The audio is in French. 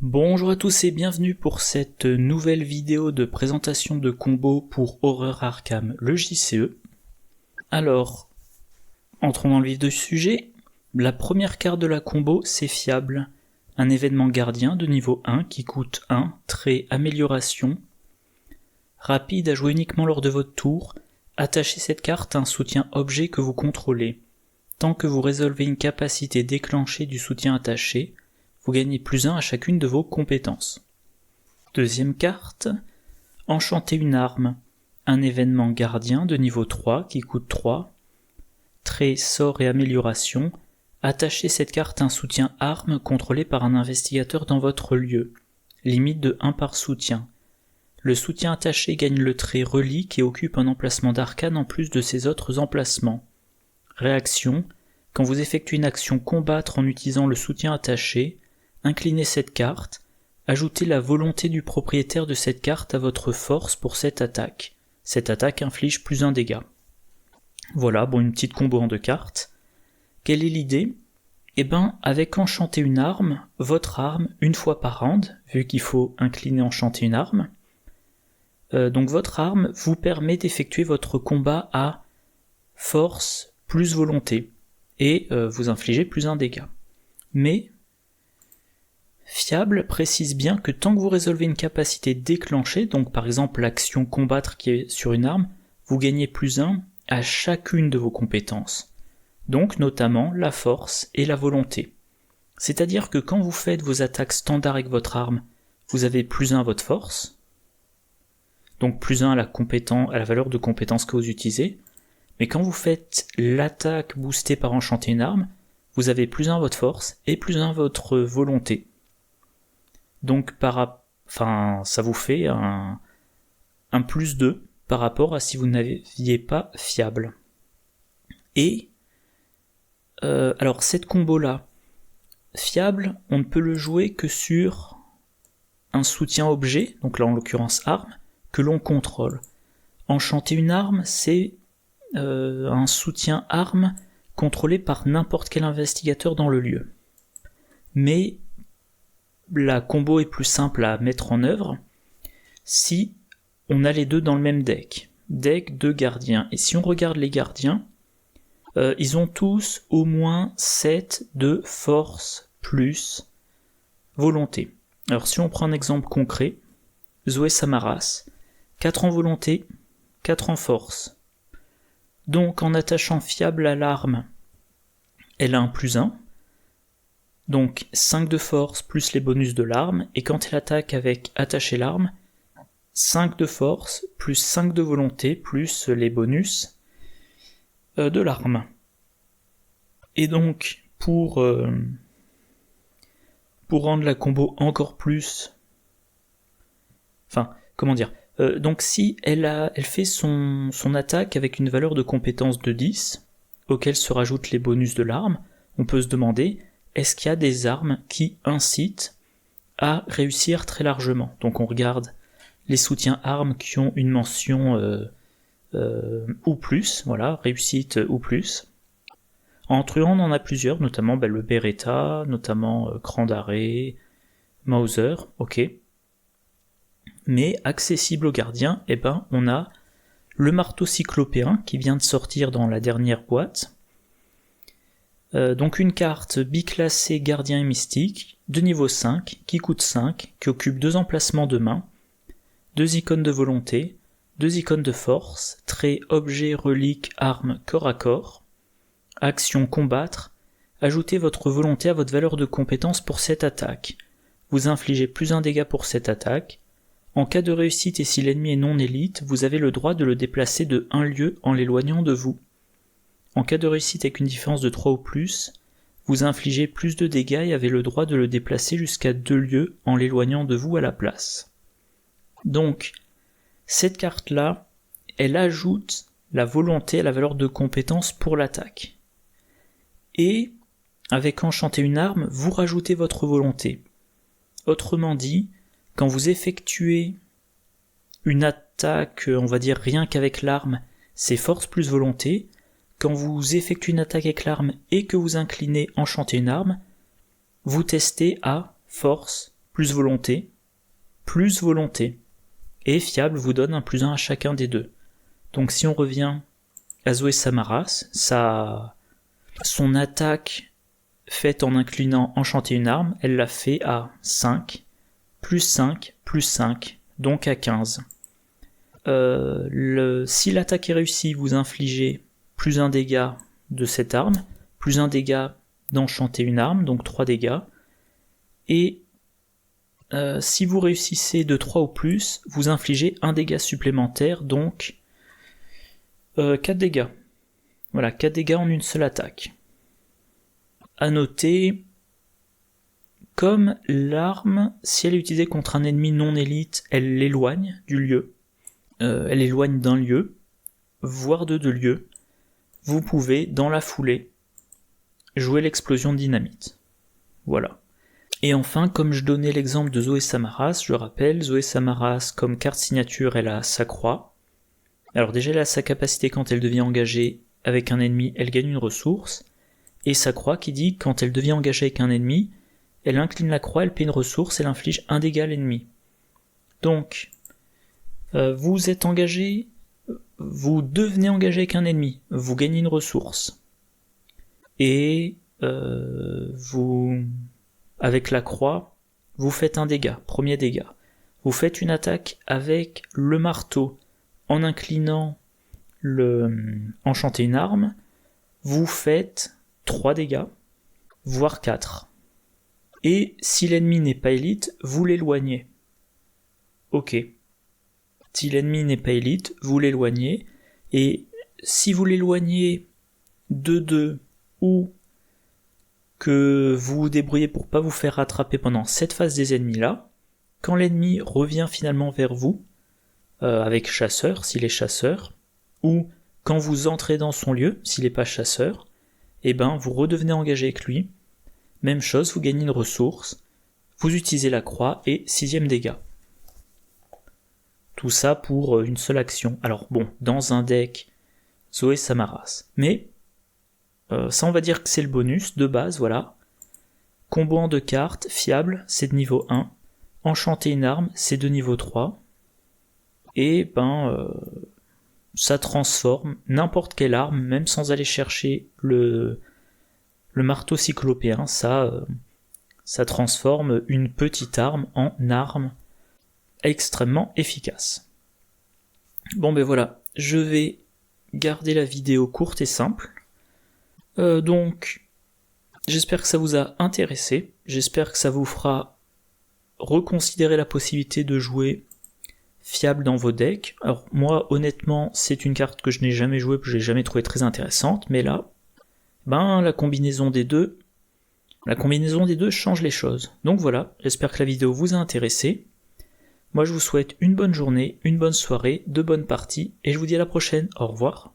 Bonjour à tous et bienvenue pour cette nouvelle vidéo de présentation de combos pour Horror Arkham, le JCE. Alors, entrons dans le vif du sujet. La première carte de la combo, c'est Fiable, un événement gardien de niveau 1 qui coûte 1, trait amélioration, rapide à jouer uniquement lors de votre tour. Attachez cette carte à un soutien objet que vous contrôlez. Tant que vous résolvez une capacité déclenchée du soutien attaché, vous gagnez +1 à chacune de vos compétences. Deuxième carte, Enchanter une arme, un événement gardien de niveau 3 qui coûte 3, trait, sort et amélioration, attachez cette carte à un soutien arme contrôlé par un investigateur dans votre lieu, limite de 1 par soutien. Le soutien attaché gagne le trait relique et occupe un emplacement d'arcane en plus de ses autres emplacements. Réaction, quand vous effectuez une action combattre en utilisant le soutien attaché, inclinez cette carte, ajoutez la volonté du propriétaire de cette carte à votre force pour cette attaque. Cette attaque inflige +1 dégâts. Voilà, bon, une petite combo en 2 cartes. Quelle est l'idée ? Avec Enchanter une arme, votre arme, une fois par round, vu qu'il faut incliner Enchanter une arme, donc votre arme vous permet d'effectuer votre combat à force plus volonté, et vous infligez +1 dégâts. Mais Fiable précise bien que tant que vous résolvez une capacité déclenchée, donc par exemple l'action combattre qui est sur une arme, vous gagnez +1 à chacune de vos compétences, donc notamment la force et la volonté. C'est-à-dire que quand vous faites vos attaques standards avec votre arme, vous avez +1 à votre force, donc +1 à la valeur de compétence que vous utilisez, mais quand vous faites l'attaque boostée par Enchanter une arme, vous avez +1 à votre force et +1 à votre volonté. Donc ça vous fait un +2 par rapport à si vous n'aviez pas Fiable. Et alors cette combo là, Fiable, on ne peut le jouer que sur un soutien objet, donc là en l'occurrence arme, que l'on contrôle. Enchanter une arme, c'est un soutien arme contrôlé par n'importe quel investigateur dans le lieu. Mais la combo est plus simple à mettre en œuvre si on a les deux dans le même deck de gardiens. Et si on regarde les gardiens, ils ont tous au moins 7 de force plus volonté. Alors si on prend un exemple concret, Zoé Samaras, 4 en volonté, 4 en force. Donc en attachant Fiable à l'arme, elle a un +1, donc 5 de force plus les bonus de l'arme, et quand elle attaque avec attacher l'arme, 5 de force plus 5 de volonté plus les bonus de l'arme. Et donc pour rendre la combo encore plus... donc si elle fait son attaque avec une valeur de compétence de 10, auquel se rajoutent les bonus de l'arme, on peut se demander, est-ce qu'il y a des armes qui incitent à réussir très largement ? Donc on regarde les soutiens armes qui ont une mention ou plus, voilà, réussite ou plus. En truand, on en a plusieurs, notamment le Beretta, notamment Cran d'arrêt, Mauser, ok. Mais accessible aux gardiens, on a le marteau cyclopéen qui vient de sortir dans la dernière boîte. Donc une carte biclassée gardien et mystique, de niveau 5, qui coûte 5, qui occupe 2 emplacements de main, 2 icônes de volonté, 2 icônes de force, trait, objet, relique, arme, corps à corps, action combattre, ajoutez votre volonté à votre valeur de compétence pour cette attaque. Vous infligez +1 dégât pour cette attaque. En cas de réussite et si l'ennemi est non élite, vous avez le droit de le déplacer de 1 lieu en l'éloignant de vous. En cas de réussite avec une différence de 3 ou plus, vous infligez plus de dégâts et avez le droit de le déplacer jusqu'à 2 lieux en l'éloignant de vous à la place. Donc, cette carte-là, elle ajoute la volonté à la valeur de compétence pour l'attaque. Et, avec Enchanter une arme, vous rajoutez votre volonté. Autrement dit, quand vous effectuez une attaque, on va dire rien qu'avec l'arme, c'est force plus volonté. Quand vous effectuez une attaque avec l'arme et que vous inclinez Enchanter une arme, vous testez à force plus volonté, plus volonté. Et fiable vous donne un +1 à chacun des deux. Donc si on revient à Zoé Samaras, son attaque faite en inclinant enchanter une arme, elle l'a fait à 5, plus 5, plus 5, donc à 15. Si l'attaque est réussie, vous infligez plus 1 dégât de cette arme, plus 1 dégât d'enchanter une arme, donc 3 dégâts. Et si vous réussissez de 3 ou plus, vous infligez 1 dégât supplémentaire, donc 4 dégâts. Voilà, 4 dégâts en une seule attaque. À noter, comme l'arme, si elle est utilisée contre un ennemi non élite, elle l'éloigne du lieu. Elle éloigne d'un lieu, voire de 2 lieux. Vous pouvez, dans la foulée, jouer l'explosion de dynamite. Voilà. Et enfin, comme je donnais l'exemple de Zoé Samaras, je rappelle, Zoé Samaras, comme carte signature, elle a sa croix. Alors déjà, elle a sa capacité quand elle devient engagée avec un ennemi, elle gagne une ressource. Et sa croix qui dit, quand elle devient engagée avec un ennemi, elle incline la croix, elle paie une ressource, elle inflige 1 dégât à l'ennemi. Donc, vous êtes engagé, vous devenez engagé avec un ennemi, vous gagnez une ressource. Et vous, avec la croix, vous faites un dégât, premier dégât. Vous faites une attaque avec le marteau, en inclinant enchanter une arme, vous faites 3 dégâts, voire 4. Et si l'ennemi n'est pas élite, vous l'éloignez. Ok. Si l'ennemi n'est pas élite, vous l'éloignez, et si vous l'éloignez de 2 ou que vous vous débrouillez pour pas vous faire rattraper pendant cette phase des ennemis là, quand l'ennemi revient finalement vers vous, avec chasseur, s'il est chasseur, ou quand vous entrez dans son lieu, s'il n'est pas chasseur, et ben vous redevenez engagé avec lui, même chose, vous gagnez une ressource, vous utilisez la croix et 6e dégât. Tout ça pour une seule action. Alors bon, dans un deck Zoé Samaras. Mais ça on va dire que c'est le bonus de base, voilà. Combo en 2 cartes, fiable, c'est de niveau 1. Enchanter une arme, c'est de niveau 3. Et ça transforme n'importe quelle arme, même sans aller chercher le marteau cyclopéen, ça transforme une petite arme en arme extrêmement efficace. Bon ben voilà, je vais garder la vidéo courte et simple. Donc, j'espère que ça vous a intéressé, j'espère que ça vous fera reconsidérer la possibilité de jouer fiable dans vos decks. Alors moi, honnêtement, c'est une carte que je n'ai jamais jouée, que j'ai jamais trouvée très intéressante, mais là, la combinaison des deux change les choses. Donc voilà, j'espère que la vidéo vous a intéressé. Moi je vous souhaite une bonne journée, une bonne soirée, de bonnes parties, et je vous dis à la prochaine, au revoir.